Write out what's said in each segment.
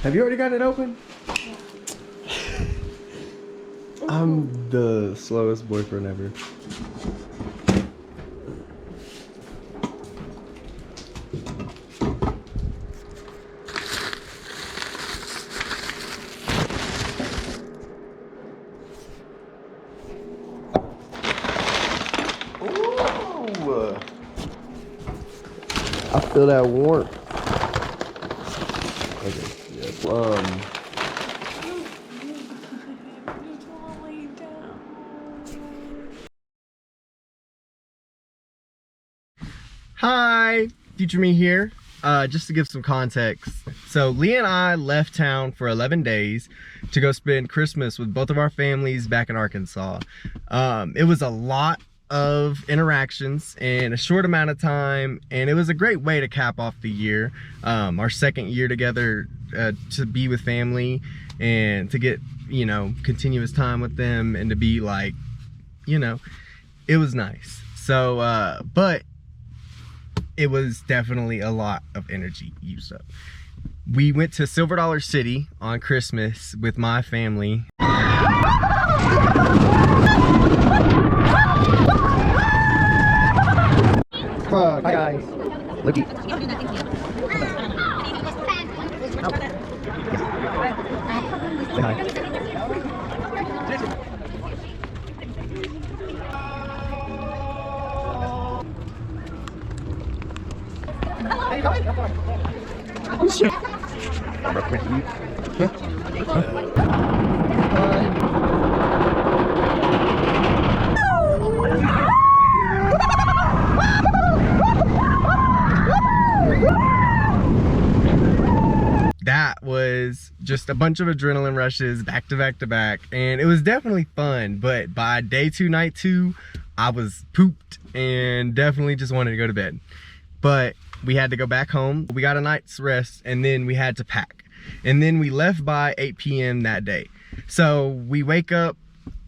Have you already got it open? I'm the slowest boyfriend ever. Ooh. I feel that warmth. Okay, yeah, Hi, future me here. Just to give some context. So Leah and I left town for 11 days to go spend Christmas with both of our families back in Arkansas. It was a lot of interactions in a short amount of time, and it was a great way to cap off the year. Our second year together to be with family and to get, you know, continuous time with them and to be like, you know, it was nice. So, but it was definitely a lot of energy used up. We went to Silver Dollar City on Christmas with my family. Hi guys. Looky. Say hi. That was just a bunch of adrenaline rushes back to back to back, and it was definitely fun. But by day 2, night 2, I was pooped and definitely just wanted to go to bed. But we had to go back home. We got a night's rest, and then we had to pack. And then we left by 8 p.m. that day. So we wake up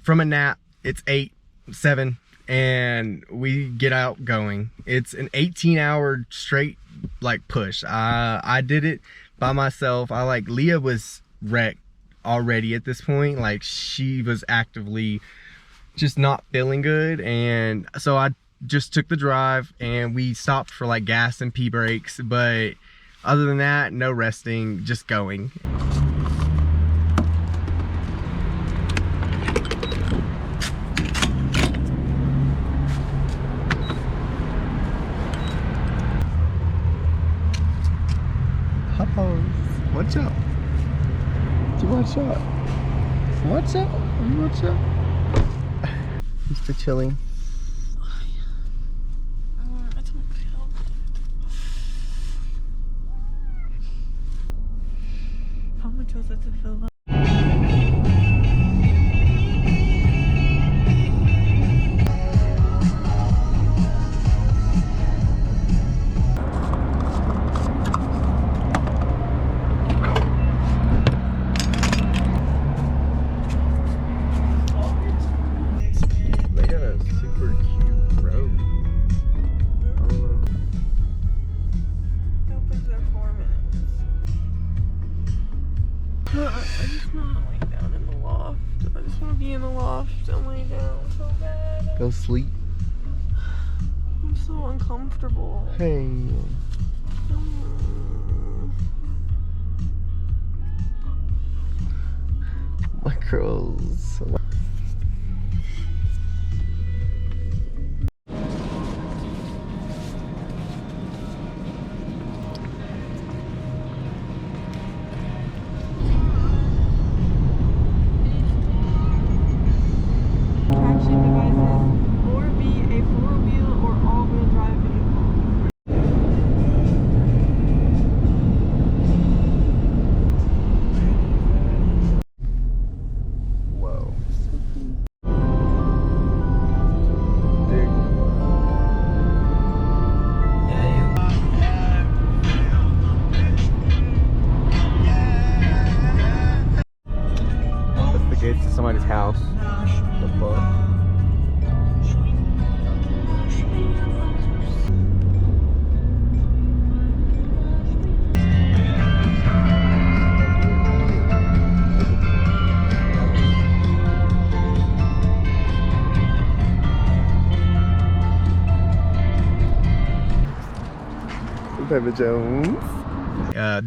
from a nap. It's 8, 7, and we get out going. It's an 18-hour straight like push. I did it by myself. Leah was wrecked already at this point. Like, she was actively just not feeling good, and so I just took the drive, and we stopped for like gas and pee breaks, but other than that, no resting, just going. Watch out. Watch out. Watch out. Watch out. Mr. Chilling. How much was it to fill up? They got a super cute road. It opens in 4 minutes. I just want to lay down in the loft. I just want to be in the loft and lay down so bad. Go sleep. I'm so uncomfortable. Hey. My girls. Traction devices, or be a 4-wheel or all-wheel drive vehicle. Whoa. That's the gates to somebody's house. The fuck? Pepper Jones.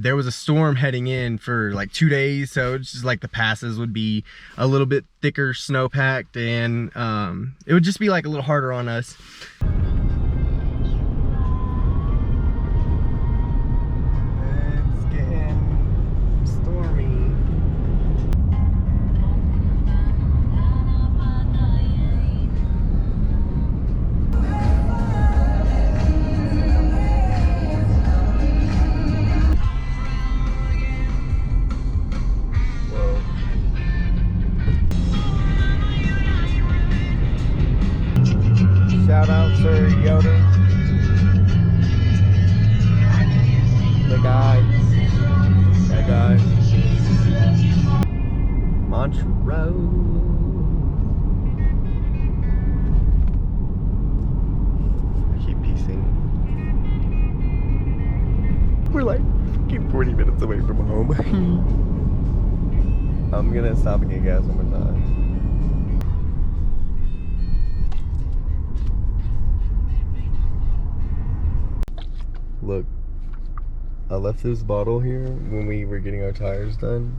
There was a storm heading in for like 2 days, so it's just like the passes would be a little bit thicker snow packed, and it would just be like a little harder on us. It's getting stormy. Shout out Sir Yoder. The guy. That guy. Montrose. I keep piecing. We're like 40 minutes away from home. I'm gonna stop and get gas one more time. Look, I left this bottle here when we were getting our tires done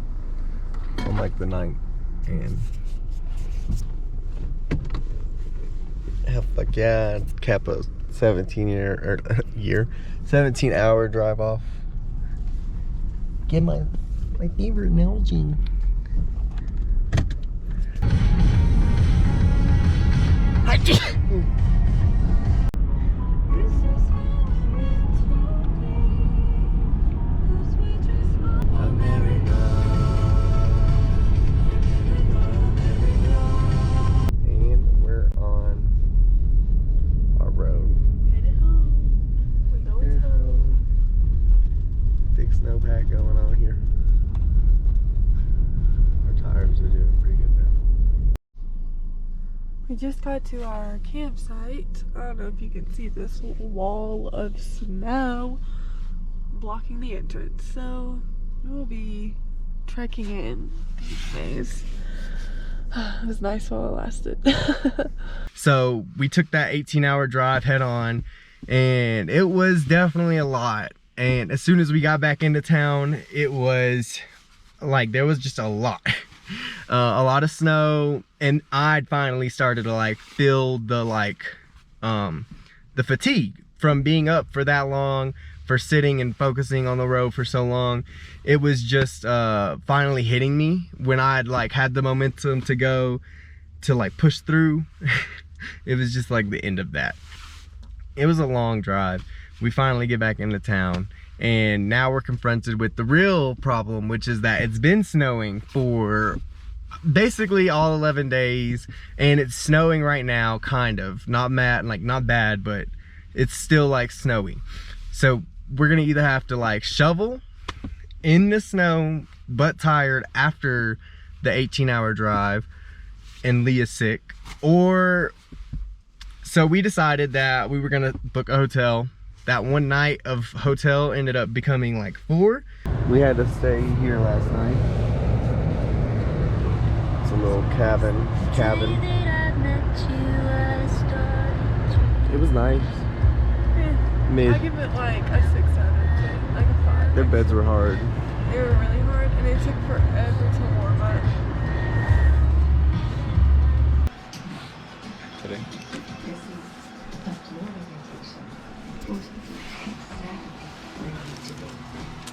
on like the 9th, and fuck yeah, cap a 17-hour drive off. Get my favorite analogy. Snowpack going on here. Our tires are doing pretty good though. We just got to our campsite. I don't know if you can see this wall of snow blocking the entrance, so we'll be trekking in these days. It was nice while it lasted. So we took that 18-hour drive head on, and it was definitely a lot. And as soon as we got back into town, it was like there was just a lot of snow, and I'd finally started to like feel the the fatigue from being up for that long, for sitting and focusing on the road for so long. It was just finally hitting me when I'd like had the momentum to go to like push through. It was just like the end of that. It was a long drive. We finally get back into town, and now we're confronted with the real problem, which is that it's been snowing for basically all 11 days, and it's snowing right now, kind of. Not bad, but it's still like snowy. So we're gonna either have to like shovel in the snow, butt tired after the 18-hour drive, and Leah's sick, or so we decided that we were gonna book a hotel. That one night of hotel ended up becoming like 4. We had to stay here last night. It's a little cabin. It was nice. Mid. I give it like a 6 out of 10, like a 5. Their beds were hard. They were really hard, and it took forever to warm up. Today.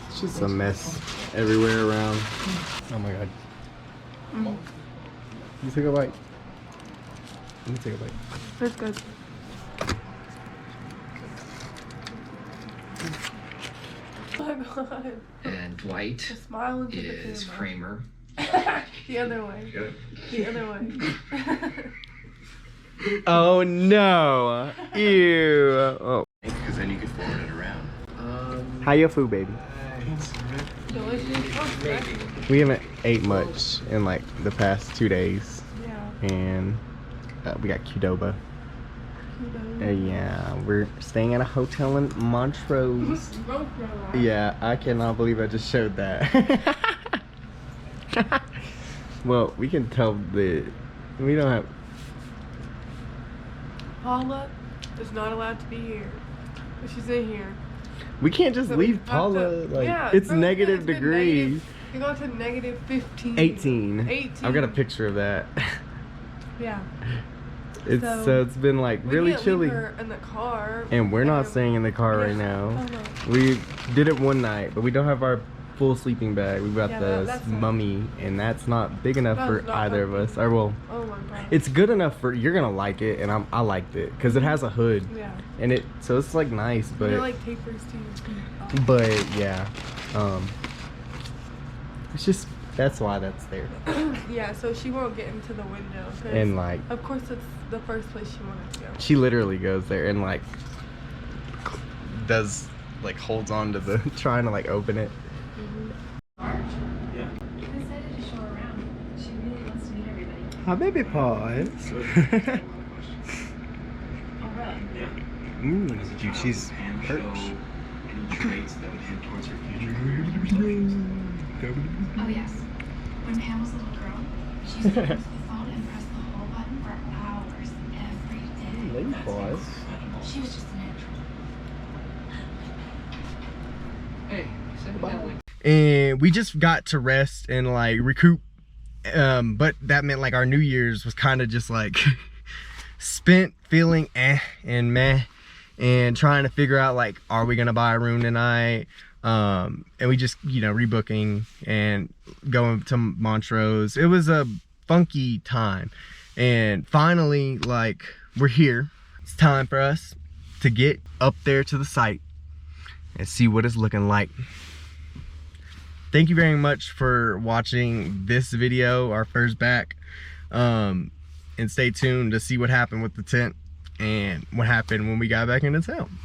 It's just a mess everywhere around. Oh my god. You take a bite. Let me take a bite. That's good. Oh my god. And Dwight The smile into is the camera. Kramer. The other way. The other way. Oh no. Ew. Oh. Because then you can forward it around. How your food, baby? Delicious. Oh, Maybe. We haven't ate much in like the past 2 days, yeah. and we got Qdoba. Yeah, we're staying at a hotel in Montrose. Yeah, I cannot believe I just showed that. Well, we can tell we don't have. Paula is not allowed to be here, but she's in here. We can't just So we leave have Paula. to- Like, yeah, it's bro, negative it's been degrees. You got to negative 15. 18. 18. I've got a picture of that. Yeah. So it's been like really chilly. Leave her in the car. And we're not staying in the car right now. Oh, no. We did it one night, but we don't have our full sleeping bag. We've got the that's mummy, and that's not big enough for either of us. Or well, oh my god. it's good enough for you're gonna like it, and I liked it because it has a hood. Yeah. And so it's like nice, but it like tapers to your feet. but yeah, it's just that's why that's there. Yeah, so she won't get into the window. 'Cause And like, of course, it's the first place she wanted to go. she literally goes there and like does like holds on to the trying to like open it. I'm excited to show her around. She really wants to meet everybody. Hi, baby paws. Oh, Dude, she's perch. Oh, yes. When Pam was a little girl, she used to use the phone and press the whole button for hours every day. Lady paws. She was just a natural. Hey, sit down. And we just got to rest and like recoup, but that meant like our New Year's was kind of just like spent feeling and meh, and trying to figure out like, are we gonna buy a room tonight? And we just, you know, rebooking and going to Montrose. It was a funky time, and finally, like, we're here. It's time for us to get up there to the site and see what it's looking like. Thank you very much for watching this video, our first back, and stay tuned to see what happened with the tent and what happened when we got back into town.